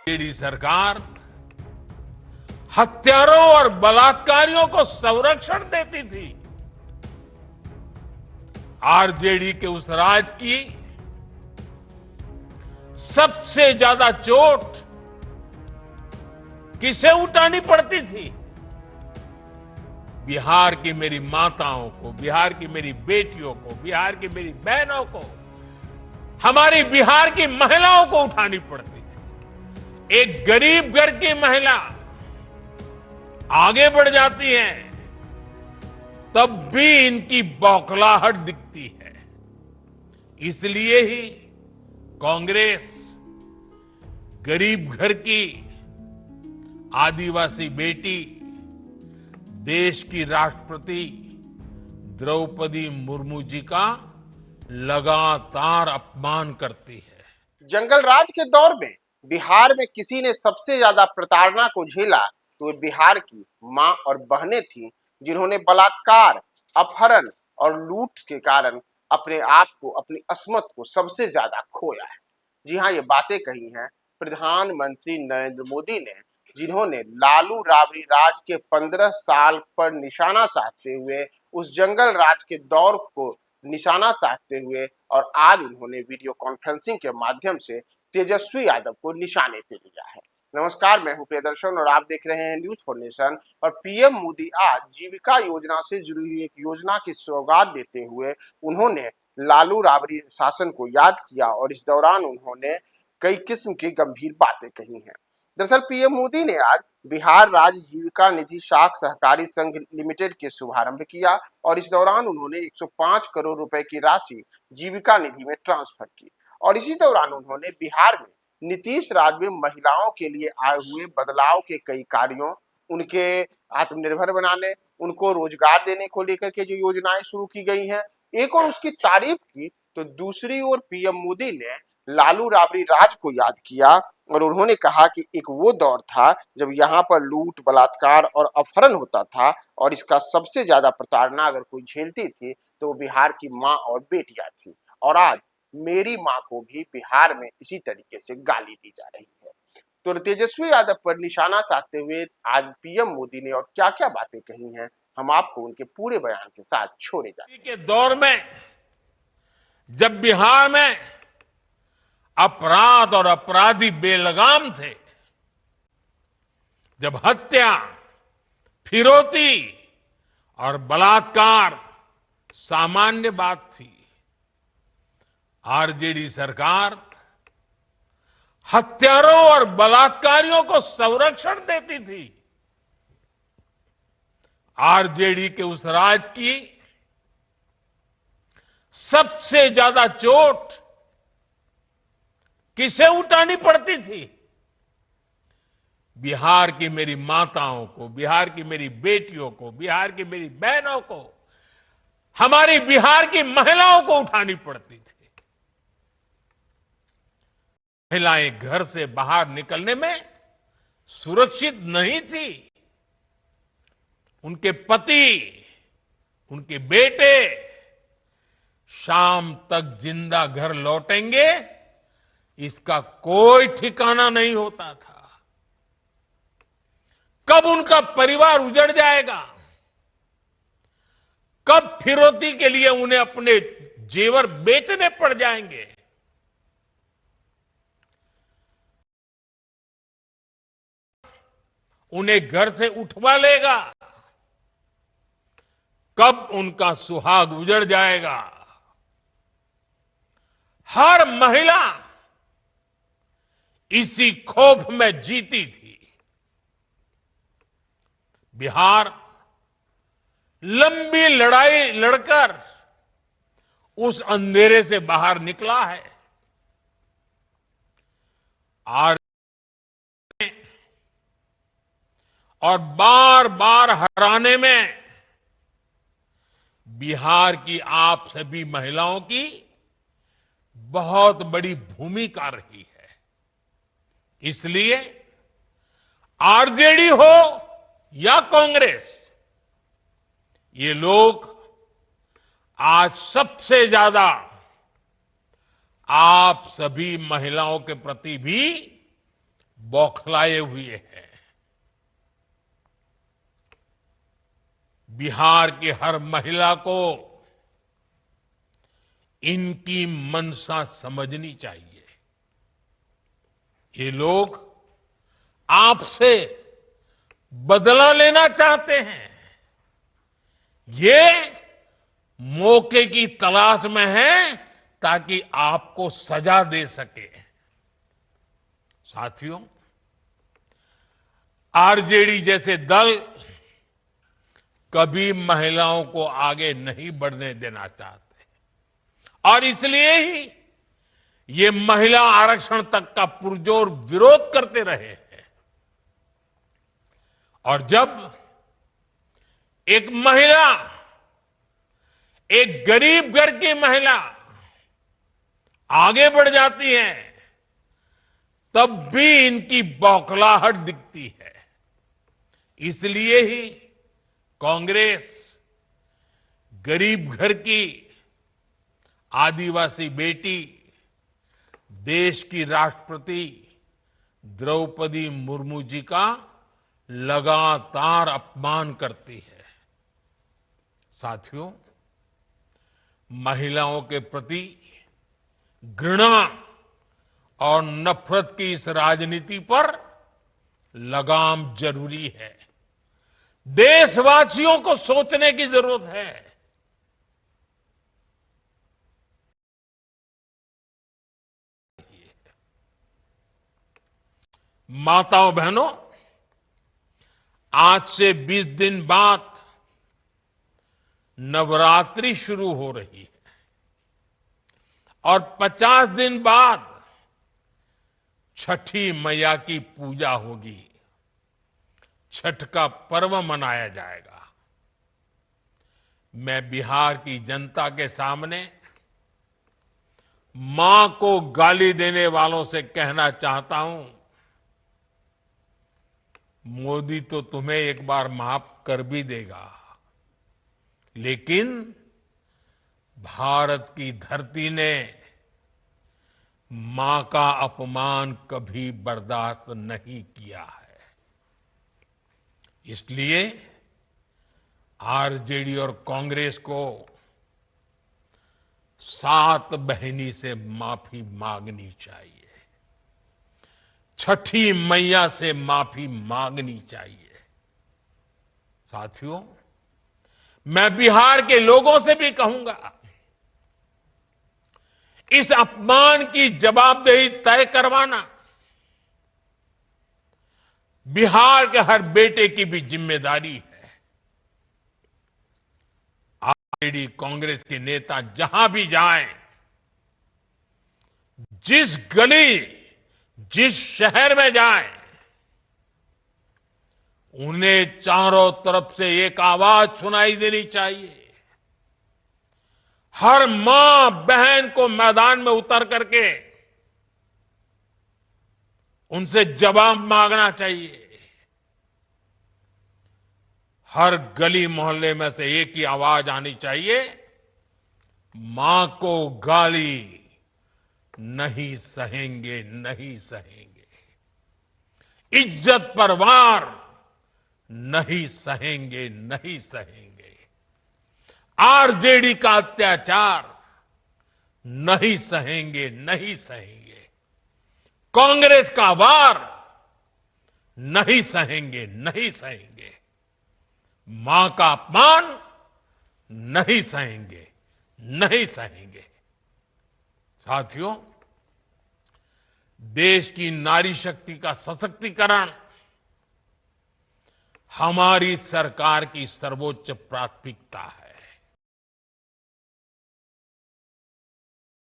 JD सरकार हत्यारों और बलात्कारियों को संरक्षण देती थी। आरजेडी के उस राज की सबसे ज्यादा चोट किसे उठानी पड़ती थी? बिहार की मेरी माताओं को, बिहार की मेरी बेटियों को, बिहार की मेरी बहनों को, हमारी बिहार की महिलाओं को उठानी पड़ती थी। एक गरीब घर की महिला आगे बढ़ जाती है तब भी इनकी बौखलाहट दिखती है। इसलिए ही कांग्रेस गरीब घर की आदिवासी बेटी, देश की राष्ट्रपति द्रौपदी मुर्मू जी का लगातार अपमान करती है। जंगल राज के दौर में बिहार में किसी ने सबसे ज्यादा प्रताड़ना को झेला तो बिहार की मां और बहनें थीं, जिन्होंने बलात्कार, अपहरण और लूट के कारण अपने आप को, अपनी अस्मत को सबसे ज्यादा खोया है। जी हाँ, ये बातें कही हैं प्रधानमंत्री नरेंद्र मोदी ने, जिन्होंने लालू राबड़ी राज के 15 साल पर निशाना साधते हुए, उस जंगल राज के दौर को निशाना साधते हुए, और आज उन्होंने वीडियो कॉन्फ्रेंसिंग के माध्यम से तेजस्वी यादव को निशाने पे लिया है। नमस्कार, मैं हूं प्रियदर्शन और आप देख रहे हैं न्यूज फॉर नेशन। और पीएम मोदी आज जीविका योजना से जुड़ी हुई एक योजना की सौगात देते हुए उन्होंने लालू राबड़ी शासन को याद किया और इस दौरान उन्होंने कई किस्म की गंभीर बातें कही हैं। दरअसल पीएम मोदी ने आज बिहार राज्य जीविका निधि शाख सहकारी संघ लिमिटेड के शुभारंभ किया और इस दौरान उन्होंने 105 करोड़ रुपए की राशि जीविका निधि में ट्रांसफर की। और इसी दौरान उन्होंने बिहार में नीतीश राज में महिलाओं के लिए आए हुए बदलाव के कई कार्यों, उनके आत्मनिर्भर बनाने, उनको रोजगार देने को लेकर के जो योजनाएं शुरू की गई हैं, एक और उसकी तारीफ की तो दूसरी ओर पीएम मोदी ने लालू राबड़ी राज को याद किया और उन्होंने कहा कि एक वो दौर था जब यहाँ पर लूट, बलात्कार और अपहरण होता था और इसका सबसे ज्यादा प्रताड़ना अगर कोई झेलती थी तो वो बिहार की माँ और बेटियां थी। और आज मेरी माँ को भी बिहार में इसी तरीके से गाली दी जा रही है। तो तेजस्वी यादव पर निशाना साधते हुए आज पीएम मोदी ने और क्या क्या बातें कही हैं, हम आपको उनके पूरे बयान के साथ छोड़े जाएंगे। के दौर में जब बिहार में अपराध और अपराधी बेलगाम थे, जब हत्या, फिरौती और बलात्कार सामान्य बात थी, आरजेडी सरकार हत्यारों और बलात्कारियों को संरक्षण देती थी। आरजेडी के उस राज की सबसे ज्यादा चोट किसे उठानी पड़ती थी? बिहार की मेरी माताओं को, बिहार की मेरी बेटियों को, बिहार की मेरी बहनों को, हमारी बिहार की महिलाओं को उठानी पड़ती थी। महिलाएं घर से बाहर निकलने में सुरक्षित नहीं थी। उनके पति, उनके बेटे शाम तक जिंदा घर लौटेंगे, इसका कोई ठिकाना नहीं होता था। कब उनका परिवार उजड़ जाएगा, कब फिरौती के लिए उन्हें अपने जेवर बेचने पड़ जाएंगे, उन्हें घर से उठवा लेगा, कब उनका सुहाग उजड़ जाएगा। हर महिला इसी खौफ में जीती थी। बिहार लंबी लड़ाई लड़कर उस अंधेरे से बाहर निकला है। और बार बार हराने में बिहार की आप सभी महिलाओं की बहुत बड़ी भूमिका रही है। इसलिए आरजेडी हो या कांग्रेस, ये लोग आज सबसे ज्यादा आप सभी महिलाओं के प्रति भी बौखलाए हुए हैं। बिहार की हर महिला को इनकी मंशा समझनी चाहिए। ये लोग आपसे बदला लेना चाहते हैं। ये मौके की तलाश में हैं ताकि आपको सजा दे सके। साथियों, आरजेडी जैसे दल कभी महिलाओं को आगे नहीं बढ़ने देना चाहते और इसलिए ही ये महिला आरक्षण तक का पुरजोर विरोध करते रहे हैं। और जब एक महिला, एक गरीब घर की महिला आगे बढ़ जाती है, तब भी इनकी बौखलाहट दिखती है। इसलिए ही कांग्रेस गरीब घर की आदिवासी बेटी, देश की राष्ट्रपति द्रौपदी मुर्मू जी का लगातार अपमान करती है। साथियों, महिलाओं के प्रति घृणा और नफरत की इस राजनीति पर लगाम जरूरी है। देशवासियों को सोचने की जरूरत है। माताओं बहनों, आज से 20 दिन बाद नवरात्रि शुरू हो रही है और 50 दिन बाद छठी मैया की पूजा होगी। छठ का पर्व मनाया जाएगा। मैं बिहार की जनता के सामने मां को गाली देने वालों से कहना चाहता हूं, मोदी तो तुम्हें एक बार माफ कर भी देगा, लेकिन भारत की धरती ने मां का अपमान कभी बर्दाश्त नहीं किया है। इसलिए आरजेडी और कांग्रेस को सात बहिनी से माफी मांगनी चाहिए। छठी मैया से माफी मांगनी चाहिए। साथियों, मैं बिहार के लोगों से भी कहूंगा, इस अपमान की जवाबदेही तय करवाना बिहार के हर बेटे की भी जिम्मेदारी है। आरजेडी कांग्रेस के नेता जहां भी जाएं, जिस गली, जिस शहर में जाएं, उन्हें चारों तरफ से एक आवाज सुनाई देनी चाहिए। हर मां बहन को मैदान में उतर करके उनसे जवाब मांगना चाहिए। हर गली मोहल्ले में से एक ही आवाज आनी चाहिए, मां को गाली नहीं सहेंगे, नहीं सहेंगे। इज्जत पर वार नहीं सहेंगे, नहीं सहेंगे। आरजेडी का अत्याचार नहीं सहेंगे, नहीं सहेंगे। कांग्रेस का वार नहीं सहेंगे, नहीं सहेंगे। मां का अपमान नहीं सहेंगे, नहीं सहेंगे। साथियों, देश की नारी शक्ति का सशक्तिकरण हमारी सरकार की सर्वोच्च प्राथमिकता है।